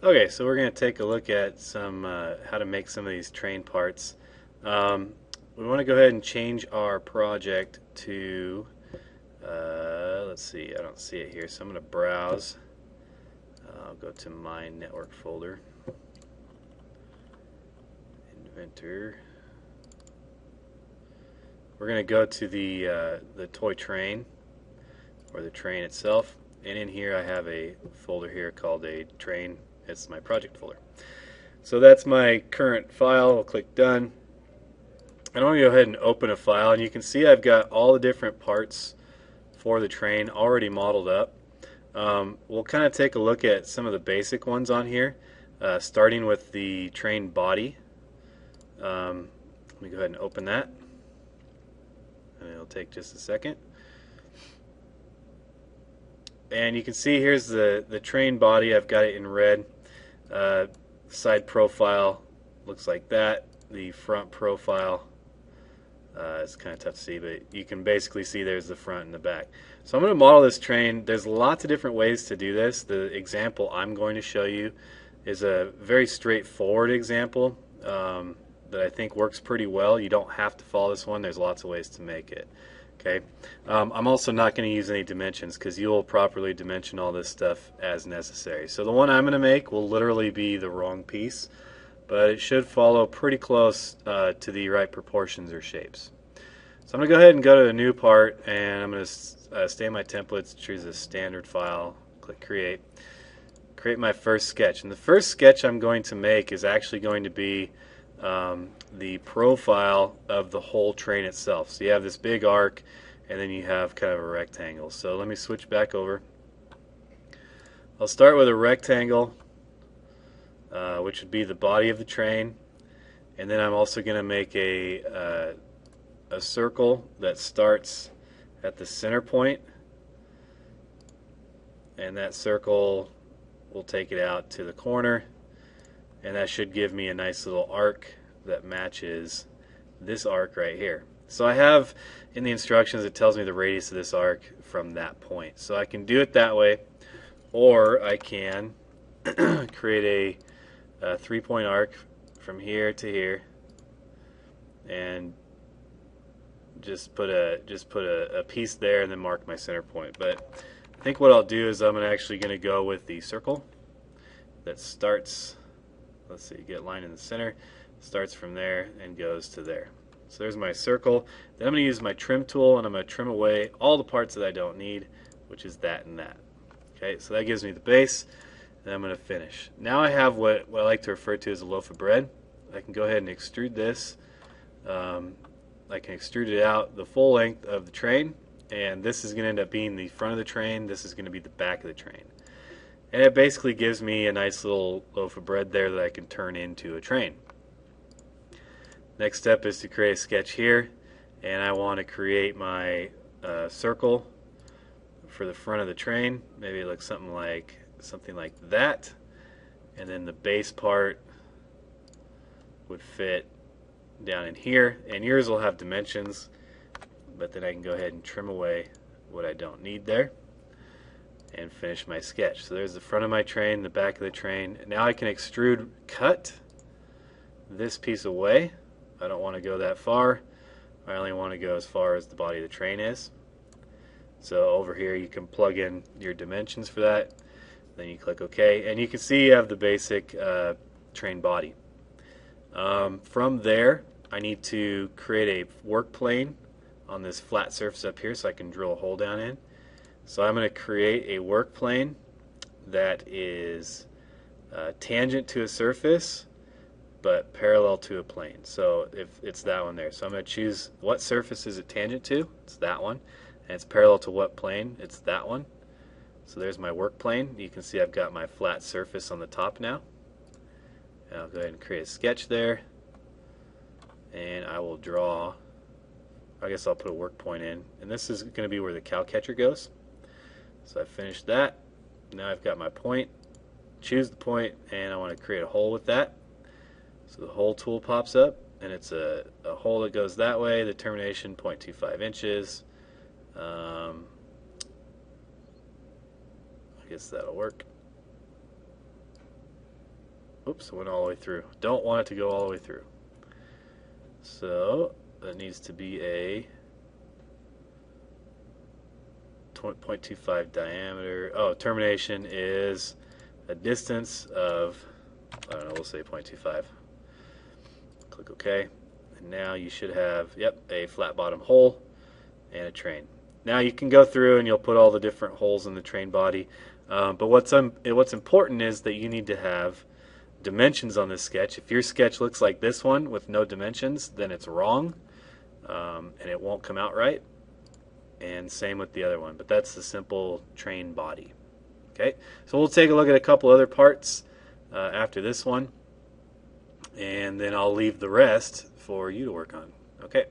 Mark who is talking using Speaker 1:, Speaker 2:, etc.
Speaker 1: Okay, so we're going to take a look at some how to make some of these train parts. Um, we want to go ahead and change our project to, let's see, I don't see it here, so I'm going to browse. I'll go to my network folder, Inventor. We're going to go to the toy train, or the train itself, and in here I have a folder here called a train. It's my project folder. So that's my current file. I'll click done. And I'm going to go ahead and open a file, and you can see I've got all the different parts for the train already modeled up. We'll kind of take a look at some of the basic ones on here, starting with the train body. Let me go ahead and open that, and it'll take just a second. And you can see here's the train body. I've got it in red. Side profile looks like that. The front profile, it's kind of tough to see, but you can basically see there's the front and the back. So I'm going to model this train. There's lots of different ways to do this. The example I'm going to show you is a very straightforward example that I think works pretty well. You don't have to follow this one. There's lots of ways to make it. Okay. I'm also not going to use any dimensions because you'll properly dimension all this stuff as necessary. So the one I'm going to make will literally be the wrong piece, but it should follow pretty close to the right proportions or shapes. So I'm going to go ahead and go to a new part, and I'm going to stay in my templates, choose a standard file, click create my first sketch. And the first sketch I'm going to make is actually going to be the profile of the whole train itself. So you have this big arc, and then you have kind of a rectangle. So let me switch back over. I'll start with a rectangle, which would be the body of the train, and then I'm also going to make a circle that starts at the center point, and that circle will take it out to the corner, and that should give me a nice little arc that matches this arc right here. So I have in the instructions, it tells me the radius of this arc from that point. So I can do it that way, or I can create a 3-point arc from here to here, and just put a piece there and then mark my center point. But I think what I'll do is I'm actually going to go with the circle that starts, let's see, get line in the center, starts from there and goes to there. So there's my circle. Then I'm going to use my trim tool, and I'm going to trim away all the parts that I don't need, which is that and that. Okay, so that gives me the base, and I'm going to finish. Now I have what I like to refer to as a loaf of bread. I can go ahead and extrude this. I can extrude it out the full length of the train, and this is going to end up being the front of the train. This is going to be the back of the train. And it basically gives me a nice little loaf of bread there that I can turn into a train. Next step is to create a sketch here, and I want to create my circle for the front of the train. Maybe it looks something like that, and then the base part would fit down in here, and yours will have dimensions, but then I can go ahead and trim away what I don't need there and finish my sketch. So there's the front of my train, the back of the train. Now I can extrude cut this piece away. I don't want to go that far. I only want to go as far as the body of the train is. So over here you can plug in your dimensions for that. Then you click OK, and you can see you have the basic train body. From there, I need to create a work plane on this flat surface up here so I can drill a hole down in. So I'm going to create a work plane that is tangent to a surface but parallel to a plane. So if it's that one there. So I'm going to choose what surface is it tangent to. It's that one. And it's parallel to what plane. It's that one. So there's my work plane. You can see I've got my flat surface on the top now. And I'll go ahead and create a sketch there. And I will draw, I guess I'll put a work point in. And this is going to be where the cow catcher goes. So I finished that. Now I've got my point. Choose the point, and I want to create a hole with that. So the hole tool pops up, and it's a hole that goes that way. The termination 0.25 inches. I guess that'll work. Oops, I went all the way through. Don't want it to go all the way through. So that needs to be a 0.25 diameter. Oh, termination is a distance of, I don't know, we'll say 0.25. Click OK. And now you should have, yep, a flat bottom hole and a train. Now you can go through and you'll put all the different holes in the train body. But what's important is that you need to have dimensions on this sketch. If your sketch looks like this one with no dimensions, then it's wrong, and it won't come out right. And same with the other one. But that's the simple train body. Okay, so we'll take a look at a couple other parts after this one, and then I'll leave the rest for you to work on. Okay.